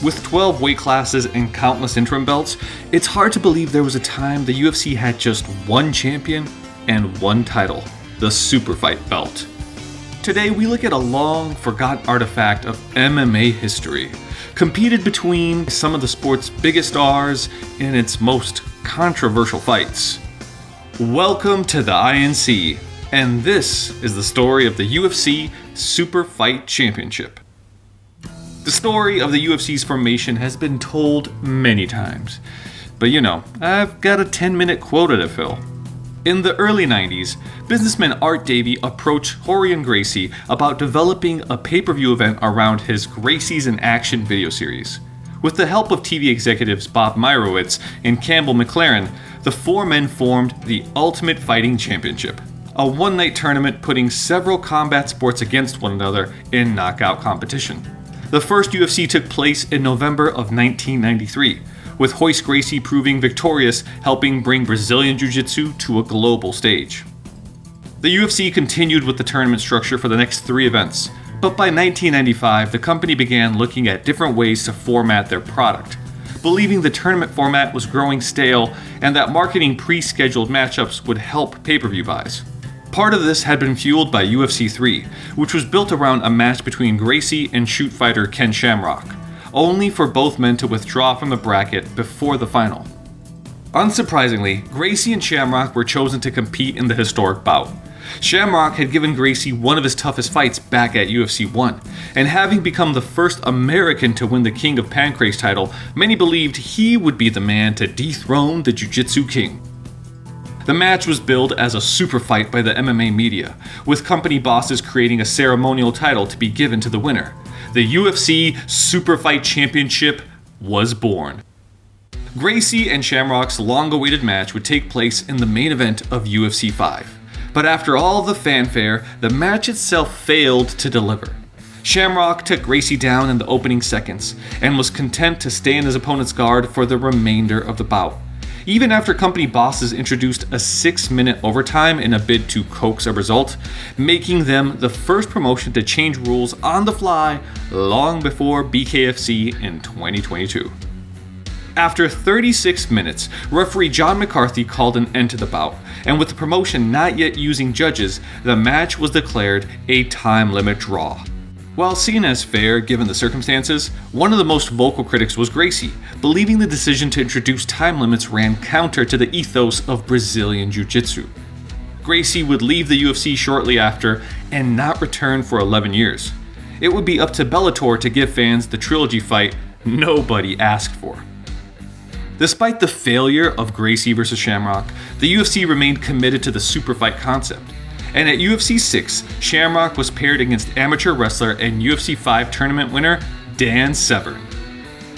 With 12 weight classes and countless interim belts, it's hard to believe there was a time the UFC had just one champion and one title, the Superfight belt. Today we look at a long forgotten artifact of MMA history, competed between some of the sport's biggest stars in its most controversial fights. Welcome to the INC, and this is the story of the UFC Superfight Championship. The story of the UFC's formation has been told many times, but I've got a 10-minute quota to fill. In the early 90s, businessman Art Davie approached Rorion Gracie about developing a pay-per-view event around his Gracie's in Action video series. With the help of TV executives Bob Meyerowitz and Campbell McLaren, the four men formed the Ultimate Fighting Championship, a one-night tournament putting several combat sports against one another in knockout competition. The first UFC took place in November of 1993, with Royce Gracie proving victorious, helping bring Brazilian Jiu-Jitsu to a global stage. The UFC continued with the tournament structure for the next three events, but by 1995 the company began looking at different ways to format their product, believing the tournament format was growing stale and that marketing pre-scheduled matchups would help pay-per-view buys. Part of this had been fueled by UFC 3, which was built around a match between Gracie and shoot fighter Ken Shamrock, only for both men to withdraw from the bracket before the final. Unsurprisingly, Gracie and Shamrock were chosen to compete in the historic bout. Shamrock had given Gracie one of his toughest fights back at UFC 1, and having become the first American to win the King of Pancrase title, many believed he would be the man to dethrone the Jiu-Jitsu King. The match was billed as a super fight by the MMA media, with company bosses creating a ceremonial title to be given to the winner. The UFC Superfight Championship was born. Gracie and Shamrock's long-awaited match would take place in the main event of UFC 5. But after all the fanfare, the match itself failed to deliver. Shamrock took Gracie down in the opening seconds, and was content to stay in his opponent's guard for the remainder of the bout. Even after company bosses introduced a 6-minute overtime in a bid to coax a result, making them the first promotion to change rules on the fly long before BKFC in 2022. After 36 minutes, referee John McCarthy called an end to the bout, and with the promotion not yet using judges, the match was declared a time limit draw. While seen as fair given the circumstances, one of the most vocal critics was Gracie, believing the decision to introduce time limits ran counter to the ethos of Brazilian Jiu-Jitsu. Gracie would leave the UFC shortly after and not return for 11 years. It would be up to Bellator to give fans the trilogy fight nobody asked for. Despite the failure of Gracie vs. Shamrock, the UFC remained committed to the super fight concept. And at UFC 6, Shamrock was paired against amateur wrestler and UFC 5 tournament winner Dan Severn.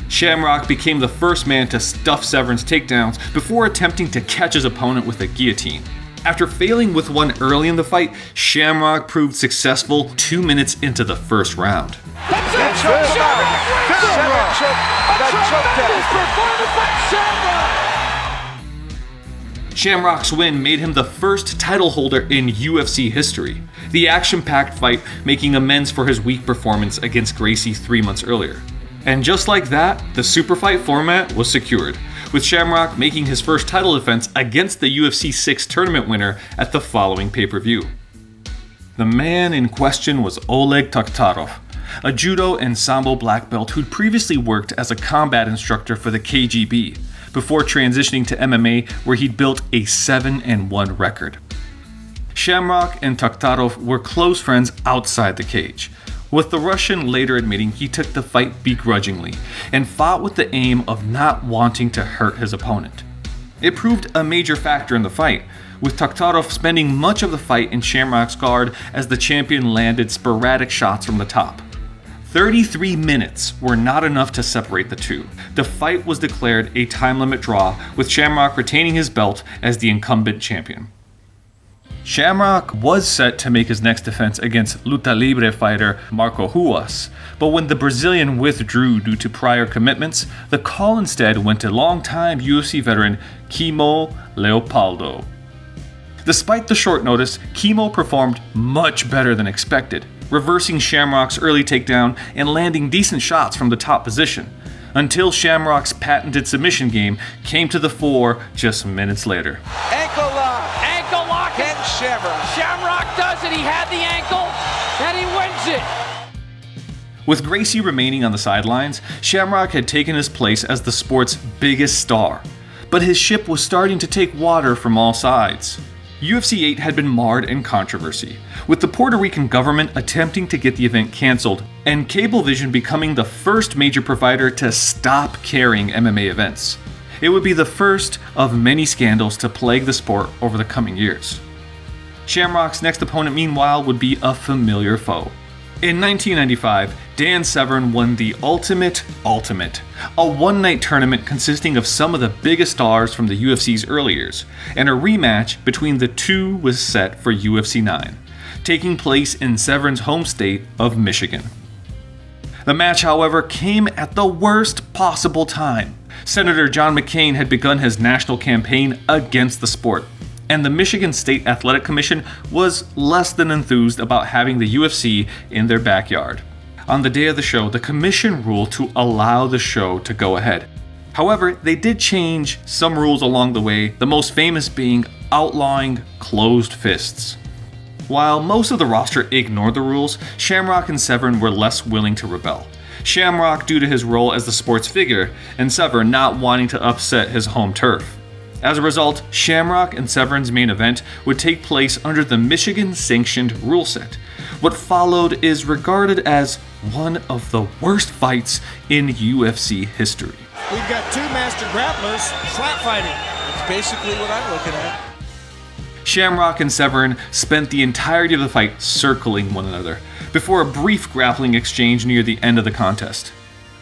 Shamrock became the first man to stuff Severn's takedowns before attempting to catch his opponent with a guillotine. After failing with one early in the fight, Shamrock proved successful 2 minutes into the first round. Shamrock's win made him the first title holder in UFC history, the action-packed fight making amends for his weak performance against Gracie 3 months earlier. And just like that, the Superfight format was secured, with Shamrock making his first title defense against the UFC 6 tournament winner at the following pay-per-view. The man in question was Oleg Taktarov, a judo and sambo black belt who'd previously worked as a combat instructor for the KGB, before transitioning to MMA, where he'd built a 7-1 record. Shamrock and Taktarov were close friends outside the cage, with the Russian later admitting he took the fight begrudgingly and fought with the aim of not wanting to hurt his opponent. It proved a major factor in the fight, with Taktarov spending much of the fight in Shamrock's guard as the champion landed sporadic shots from the top. 33 minutes were not enough to separate the two. The fight was declared a time limit draw, with Shamrock retaining his belt as the incumbent champion. Shamrock was set to make his next defense against Luta Libre fighter Marco Ruas, but when the Brazilian withdrew due to prior commitments, the call instead went to longtime UFC veteran Kimo Leopoldo. Despite the short notice, Kimo performed much better than expected, reversing Shamrock's early takedown and landing decent shots from the top position. until Shamrock's patented submission game came to the fore just minutes later. Ankle lock, and Shamrock does it, he had the ankle, and he wins it. With Gracie remaining on the sidelines, Shamrock had taken his place as the sport's biggest star, but his ship was starting to take water from all sides. UFC 8 had been marred in controversy, with the Puerto Rican government attempting to get the event cancelled, and Cablevision becoming the first major provider to stop carrying MMA events. It would be the first of many scandals to plague the sport over the coming years. Shamrock's next opponent, meanwhile, would be a familiar foe. In 1995, Dan Severn won the Ultimate, a one-night tournament consisting of some of the biggest stars from the UFC's early years, and a rematch between the two was set for UFC 9, taking place in Severn's home state of Michigan. The match, however, came at the worst possible time. Senator John McCain had begun his national campaign against the sport, and the Michigan State Athletic Commission was less than enthused about having the UFC in their backyard. On the day of the show, the commission ruled to allow the show to go ahead. However, they did change some rules along the way, the most famous being outlawing closed fists. While most of the roster ignored the rules, Shamrock and Severn were less willing to rebel. Shamrock due to his role as the sports figure, and Severn not wanting to upset his home turf. As a result, Shamrock and Severn's main event would take place under the Michigan-sanctioned rule set. What followed is regarded as one of the worst fights in UFC history. We've got two master grapplers slap fighting. That's basically what I'm looking at. Shamrock and Severn spent the entirety of the fight circling one another, before a brief grappling exchange near the end of the contest.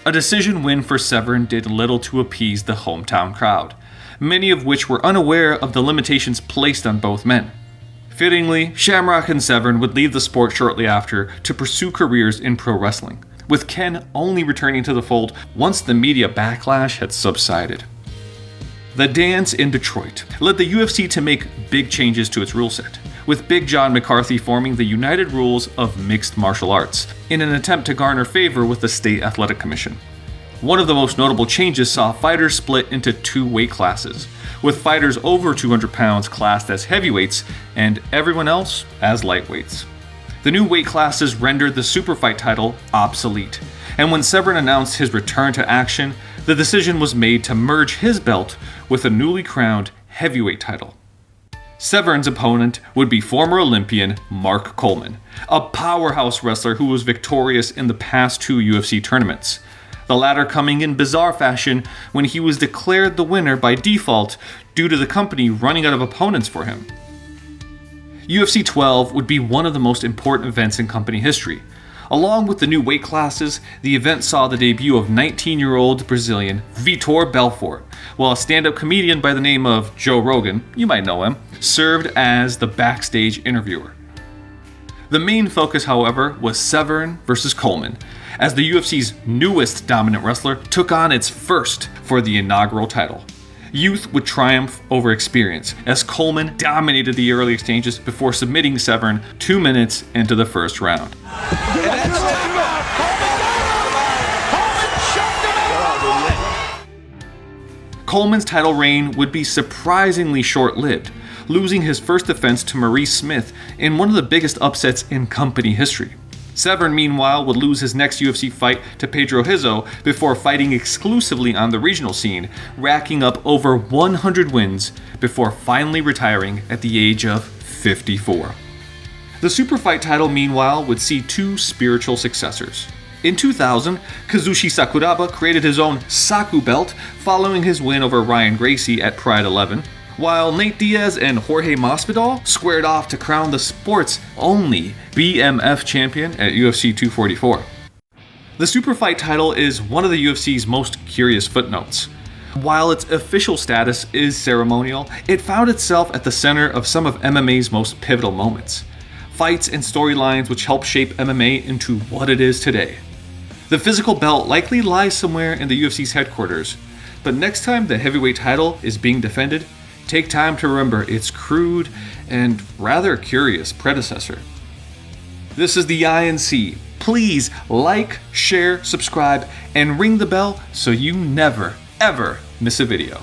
A decision win for Severn did little to appease the hometown crowd, many of which were unaware of the limitations placed on both men. Fittingly, Shamrock and Severn would leave the sport shortly after to pursue careers in pro wrestling, with Ken only returning to the fold once the media backlash had subsided. The dance in Detroit led the UFC to make big changes to its rule set, with Big John McCarthy forming the United Rules of Mixed Martial Arts in an attempt to garner favor with the State Athletic Commission. One of the most notable changes saw fighters split into two weight classes, with fighters over 200 pounds classed as heavyweights and everyone else as lightweights. The new weight classes rendered the Superfight title obsolete, and when Severn announced his return to action, the decision was made to merge his belt with a newly crowned heavyweight title. Severn's opponent would be former Olympian Mark Coleman, a powerhouse wrestler who was victorious in the past two UFC tournaments, the latter coming in bizarre fashion when he was declared the winner by default due to the company running out of opponents for him. UFC 12 would be one of the most important events in company history. Along with the new weight classes, the event saw the debut of 19-year-old Brazilian Vitor Belfort, while a stand-up comedian by the name of Joe Rogan, you might know him, served as the backstage interviewer. The main focus, however, was Severn versus Coleman, as the UFC's newest dominant wrestler took on its first for the inaugural title. Youth would triumph over experience, as Coleman dominated the early exchanges before submitting Severn 2 minutes into the first round. Coleman's title reign would be surprisingly short-lived, losing his first defense to Maurice Smith in one of the biggest upsets in company history. Severn, meanwhile, would lose his next UFC fight to Pedro Rizzo before fighting exclusively on the regional scene, racking up over 100 wins before finally retiring at the age of 54. The Superfight title, meanwhile, would see two spiritual successors. In 2000, Kazushi Sakuraba created his own Saku belt following his win over Ryan Gracie at Pride 11, while Nate Diaz and Jorge Masvidal squared off to crown the sport's only BMF champion at UFC 244. The Superfight title is one of the UFC's most curious footnotes. While its official status is ceremonial, it found itself at the center of some of MMA's most pivotal moments. Fights and storylines which helped shape MMA into what it is today. The physical belt likely lies somewhere in the UFC's headquarters, but next time the heavyweight title is being defended, take time to remember its crude and rather curious predecessor. This is the INC, Please like, share, subscribe, and ring the bell so you never, ever miss a video.